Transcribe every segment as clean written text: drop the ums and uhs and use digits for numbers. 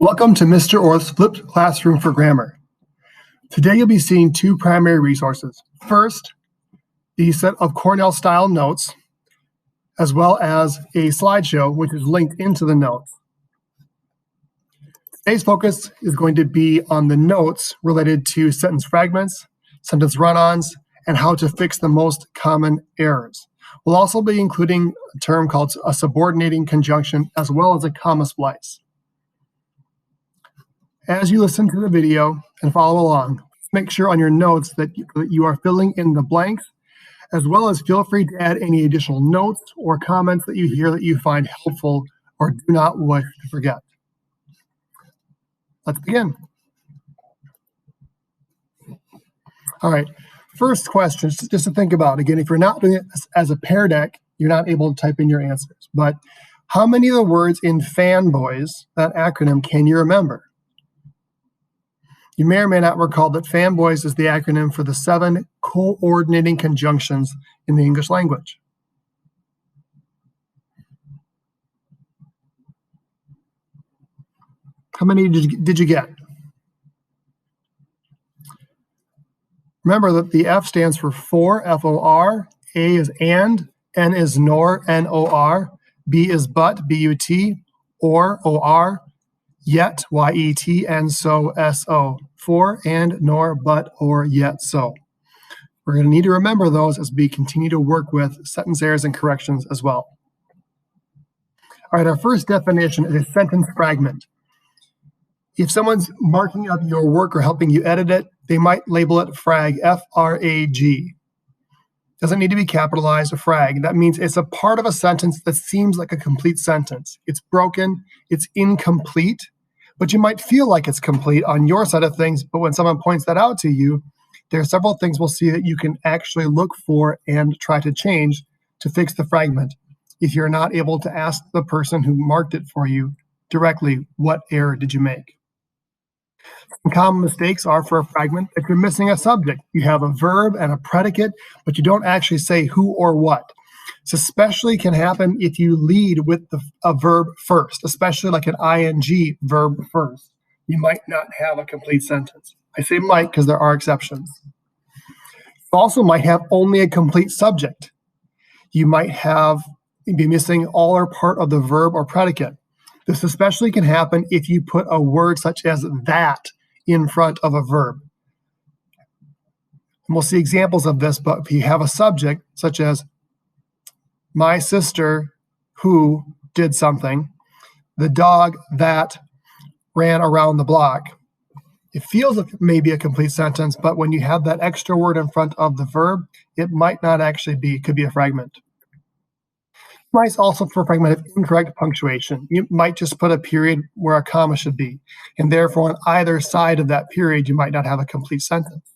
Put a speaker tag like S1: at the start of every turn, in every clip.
S1: Welcome to Mr. Orth's Flipped Classroom for Grammar. Today you'll be seeing two primary resources. First, the set of Cornell-style notes, as well as a slideshow which is linked into the notes. Today's focus is going to be on the notes related to sentence fragments, sentence run-ons, and how to fix the most common errors. We'll also be including a term called a subordinating conjunction, as well as a comma splice. As you listen to the video and follow along, make sure on your notes that you are filling in the blanks, as well as feel free to add any additional notes or comments that you hear that you find helpful or do not wish to forget. Let's begin. All right, first question, just to think about. Again, if you're not doing it as a pair deck, you're not able to type in your answers. But how many of the words in fanboys, that acronym, can you remember? You may or may not recall that fanboys is the acronym for the 7 coordinating conjunctions in the English language. How many did you get? Remember that the F stands for for, F-O-R, A is and, N is nor, N-O-R, B is but, B-U-T, or, O-R, yet, Y-E-T, and so, S-O. For, and, nor, but, or, yet, so. We're going to need to remember those as we continue to work with sentence errors and corrections as well. All right, our first definition is a sentence fragment. If someone's marking up your work or helping you edit it, they might label it frag, F-R-A-G. Doesn't need to be capitalized, a frag. That means it's a part of a sentence that seems like a complete sentence. It's broken, it's incomplete, but you might feel like it's complete on your side of things, but when someone points that out to you, there are several things we'll see that you can actually look for and try to change to fix the fragment if you're not able to ask the person who marked it for you directly, what error did you make? Some common mistakes are for a fragment if you're missing a subject. You have a verb and a predicate, but you don't actually say who or what. This especially can happen if you lead with a verb first, especially like an ing verb first. You might not have a complete sentence. I say might because there are exceptions. You also might have only a complete subject. You might be missing all or part of the verb or predicate. This especially can happen if you put a word such as that in front of a verb. And we'll see examples of this, but if you have a subject such as my sister who did something, the dog that ran around the block. It feels like maybe a complete sentence, but when you have that extra word in front of the verb, it might not actually be, it could be a fragment. Might also for a fragment of incorrect punctuation. You might just put a period where a comma should be, and therefore on either side of that period, you might not have a complete sentence.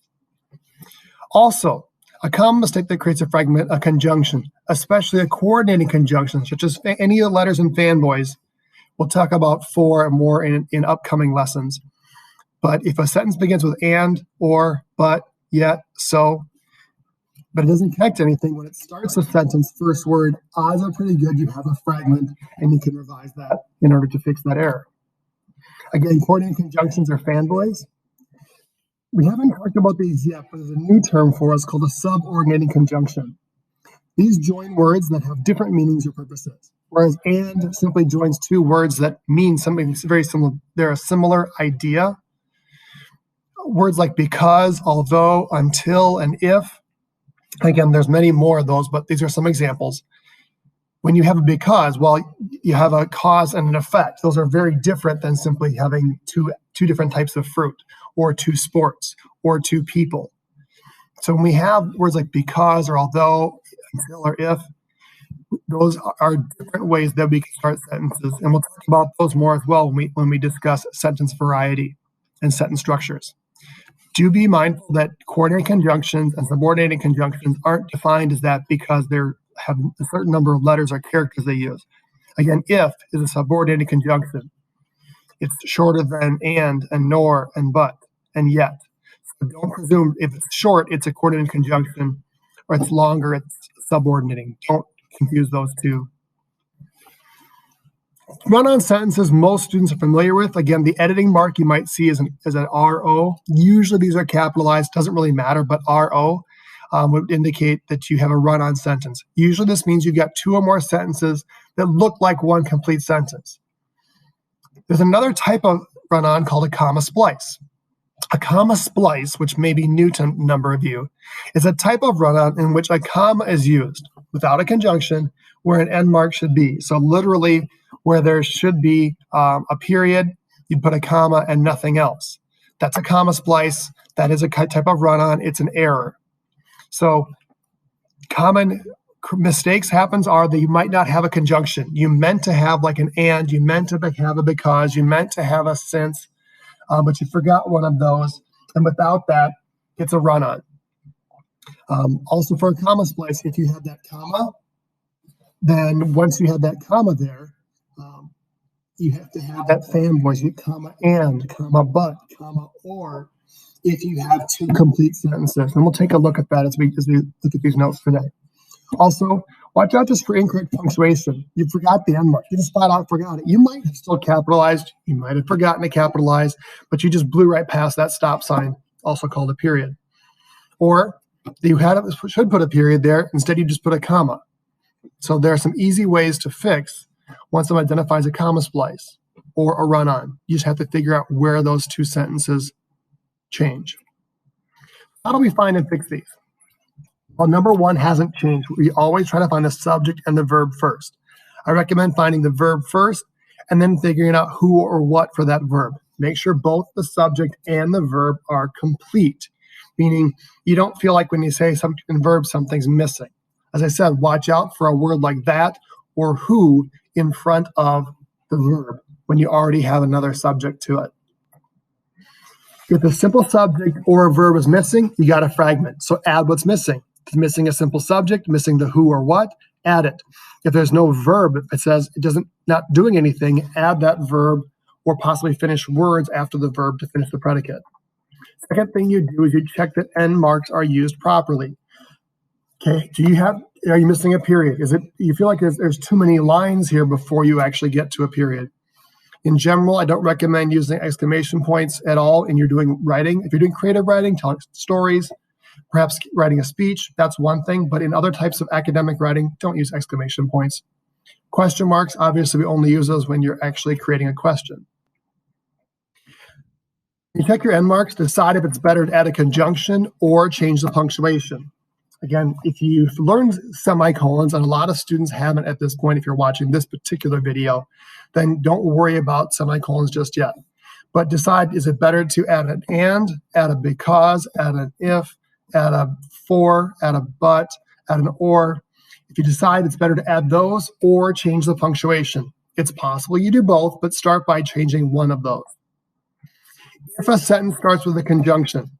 S1: Also, a common mistake that creates a fragment, a conjunction, especially a coordinating conjunction, such as any of the letters in fanboys. We'll talk about for and more in upcoming lessons. But if a sentence begins with and, or, but, yet, so, but it doesn't connect to anything, when it starts a sentence, first word, odds are pretty good you have a fragment, and you can revise that in order to fix that error. Again, coordinating conjunctions are fanboys. We haven't talked about these yet, but there's a new term for us called a subordinating conjunction. These join words that have different meanings or purposes, whereas and simply joins two words that mean something very similar. They're a similar idea. Words like because, although, until, and if. Again, there's many more of those, but these are some examples. When you have a because, well, you have a cause and an effect. Those are very different than simply having two different types of fruit, or two sports, or two people. So when we have words like because, or although, until, or if, those are different ways that we can start sentences, and we'll talk about those more as well when we discuss sentence variety and sentence structures. Do be mindful that coordinating conjunctions and subordinating conjunctions aren't defined as that because they have a certain number of letters or characters they use. Again, if is a subordinating conjunction. It's shorter than and nor, and but, and yet. So don't presume if it's short, it's a coordinating conjunction, or it's longer, it's subordinating. Don't confuse those two. Run-on sentences most students are familiar with. Again, the editing mark you might see is an RO. Usually these are capitalized, doesn't really matter, but RO would indicate that you have a run-on sentence. Usually this means you've got two or more sentences that look like one complete sentence. There's another type of run-on called a comma splice. A comma splice, which may be new to a number of you, is a type of run-on in which a comma is used without a conjunction where an end mark should be. So literally where there should be a period, you'd put a comma and nothing else. That's a comma splice. That is a type of run-on. It's an error. So common mistakes happens are that you might not have a conjunction. You meant to have like an and, you meant to have a because, you meant to have a since, but you forgot one of those. And without that, it's a run-on. Also for a comma splice, if you have that comma, then once you have that comma there, you have to have that fan voice, comma and, comma but, comma or, if you have two complete sentences. And we'll take a look at that as we look at these notes today. Also, watch out just for incorrect punctuation. You forgot the end mark. You just flat out forgot it. You might have still capitalized. You might have forgotten to capitalize, but you just blew right past that stop sign, also called a period. Or you should put a period there. Instead, you just put a comma. So there are some easy ways to fix once someone identifies a comma splice or a run-on. You just have to figure out where those two sentences change. How do we find and fix these? Well, number one hasn't changed. We always try to find the subject and the verb first. I recommend finding the verb first and then figuring out who or what for that verb. Make sure both the subject and the verb are complete, meaning you don't feel like when you say something in verb, something's missing. As I said, watch out for a word like that or who in front of the verb when you already have another subject to it. If a simple subject or a verb is missing, you got a fragment. So add what's missing. If it's missing a simple subject, missing the who or what, add it. If there's no verb, if it says it doesn't not doing anything, add that verb or possibly finish words after the verb to finish the predicate. Second thing you do is you check that end marks are used properly. Okay, are you missing a period? You feel like there's too many lines here before you actually get to a period? In general, I don't recommend using exclamation points at all and you're doing writing. If you're doing creative writing, telling stories, perhaps writing a speech, that's one thing. But in other types of academic writing, don't use exclamation points. Question marks, obviously, we only use those when you're actually creating a question. You check your end marks, decide if it's better to add a conjunction or change the punctuation. Again, if you've learned semicolons, and a lot of students haven't at this point, if you're watching this particular video, then don't worry about semicolons just yet. But decide, is it better to add an and, add a because, add an if, add a for, add a but, add an or. If you decide it's better to add those or change the punctuation. It's possible you do both, but start by changing one of those. If a sentence starts with a conjunction,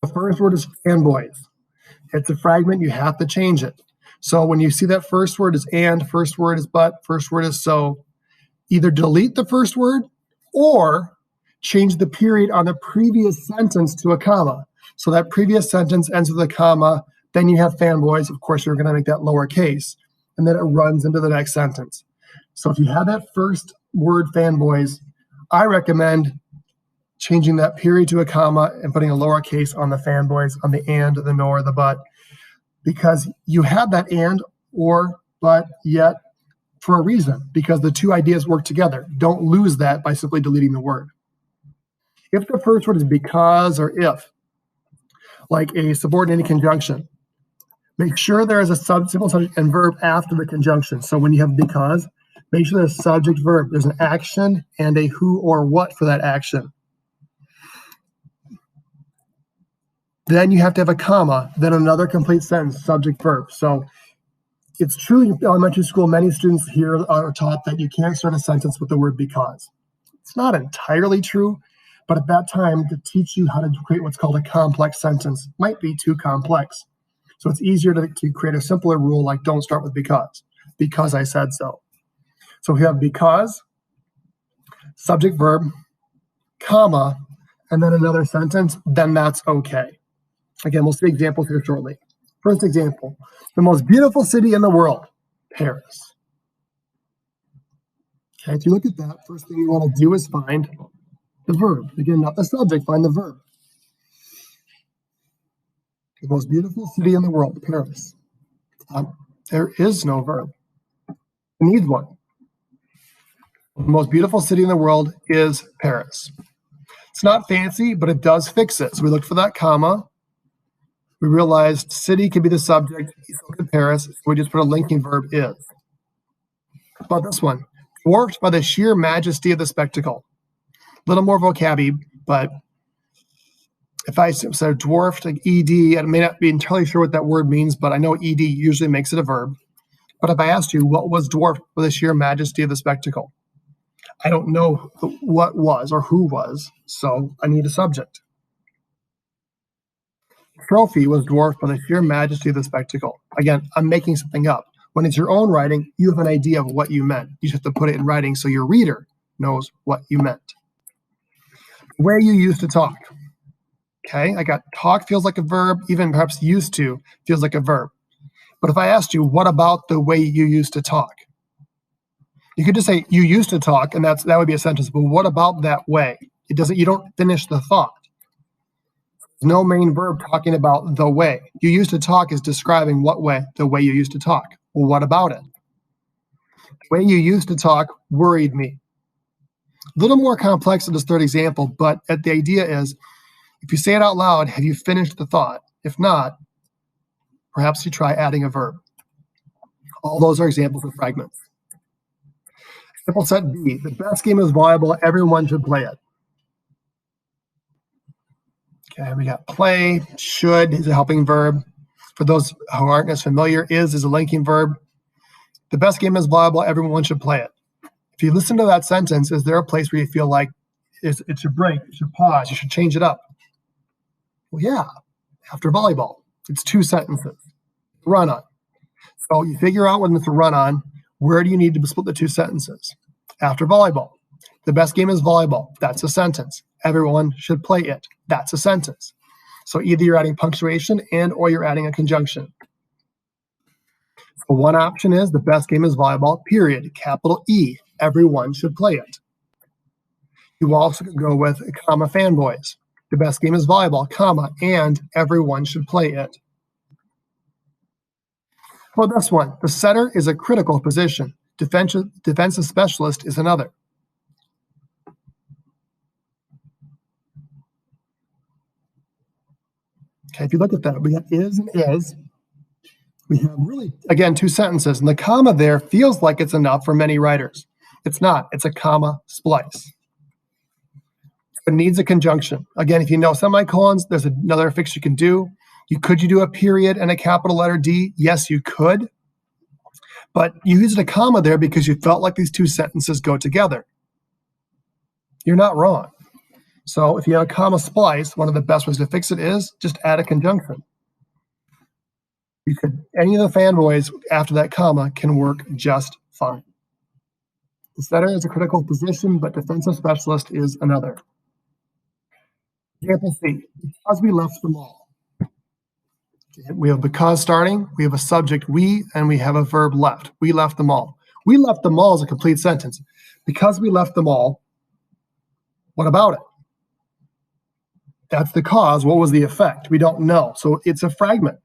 S1: the first word is fanboys. It's a fragment, you have to change it. So when you see that first word is and, first word is but, first word is so, either delete the first word or change the period on the previous sentence to a comma. So that previous sentence ends with a comma, then you have fanboys, of course you're going to make that lowercase, and then it runs into the next sentence. So if you have that first word fanboys, I recommend changing that period to a comma and putting a lowercase on the fanboys, on the and, the nor, the but, because you have that and, or, but, yet for a reason, because the two ideas work together. Don't lose that by simply deleting the word. If the first word is because or if, like a subordinating conjunction, make sure there is a simple subject and verb after the conjunction. So when you have because, make sure there's a subject verb. There's an action and a who or what for that action. Then you have to have a comma, then another complete sentence, subject verb. So it's true in elementary school, many students here are taught that you can't start a sentence with the word because. It's not entirely true, but at that time, to teach you how to create what's called a complex sentence might be too complex. So it's easier to create a simpler rule like don't start with because I said so. So we have because, subject verb, comma, and then another sentence, then that's okay. Again, we'll see examples here shortly. First example, the most beautiful city in the world, Paris. Okay, if you look at that, first thing you want to do is find the verb. Again, not the subject, find the verb. The most beautiful city in the world, Paris. There is no verb. It needs one. The most beautiful city in the world is Paris. It's not fancy, but it does fix it. So we looked for that comma. We realized city could be the subject. So look at Paris. So we just put a linking verb is. How about this one? Dwarfed by the sheer majesty of the spectacle. A little more vocabulary, but if I said dwarfed, like ed, I may not be entirely sure what that word means, but I know ed usually makes it a verb. But if I asked you, what was dwarfed by the sheer majesty of the spectacle? I don't know what was or who was, so I need a subject. Trophy was dwarfed by the sheer majesty of the spectacle. Again, I'm making something up. When it's your own writing, you have an idea of what you meant. You just have to put it in writing so your reader knows what you meant. The way you used to talk. Okay, I got talk feels like a verb, even perhaps used to feels like a verb. But if I asked you, what about the way you used to talk? You could just say you used to talk, and that would be a sentence. But what about that way? It doesn't. You don't finish the thought. There's no main verb talking about the way. You used to talk is describing what way, the way you used to talk. Well, what about it? The way you used to talk worried me. A little more complex than this third example, but the idea is, if you say it out loud, have you finished the thought? If not, perhaps you try adding a verb. All those are examples of fragments. Example set B, the best game is volleyball, everyone should play it. Okay, we got play, should is a helping verb. For those who aren't as familiar, is a linking verb. The best game is volleyball, everyone should play it. If you listen to that sentence, is there a place where you feel like it should break, it should pause, you should change it up? Well, yeah, after volleyball. It's two sentences. Run on. So you figure out when it's a run on, where do you need to split the two sentences? After volleyball. The best game is volleyball. That's a sentence. Everyone should play it. That's a sentence. So either you're adding punctuation or you're adding a conjunction. So one option is the best game is volleyball, period, capital E. Everyone should play it. You also could go with comma fanboys. The best game is volleyball, comma, and everyone should play it. Well, this one, the setter is a critical position. Defensive specialist is another. Okay, if you look at that, we have is and is. We have really, again, two sentences, and the comma there feels like it's enough for many writers. It's not. It's a comma splice. It needs a conjunction. Again, if you know semicolons, there's another fix you can do. Could you do a period and a capital letter D? Yes, you could. But you used a comma there because you felt like these two sentences go together. You're not wrong. So if you have a comma splice, one of the best ways to fix it is just add a conjunction. You could, any of the fanboys after that comma can work just fine. The setter is a critical position, but defensive specialist is another. Example C, because we left the mall. We have because starting, we have a subject we, and we have a verb left. We left the mall. We left the mall is a complete sentence. Because we left the mall, what about it? That's the cause. What was the effect? We don't know. So it's a fragment.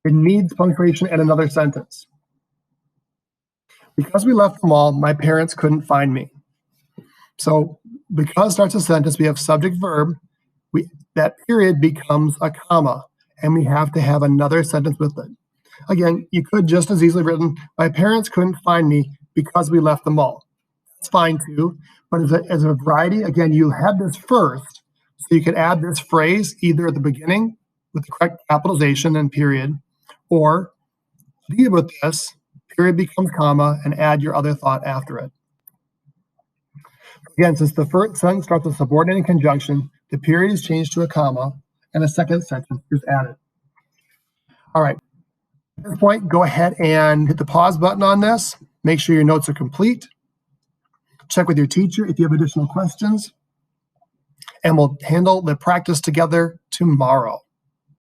S1: It needs punctuation and another sentence. Because we left the mall, my parents couldn't find me. So because starts a sentence, we have subject verb. That period becomes a comma, and we have to have another sentence with it. Again, you could just as easily written, my parents couldn't find me because we left the mall. That's fine too, but as a variety, again, you had this first, so you could add this phrase either at the beginning with the correct capitalization and period, or lead with this, period becomes comma, and add your other thought after it. Again, since the first sentence starts with subordinating conjunction, the period is changed to a comma, and a second sentence is added. All right. At this point, go ahead and hit the pause button on this. Make sure your notes are complete. Check with your teacher if you have additional questions. And we'll handle the practice together tomorrow.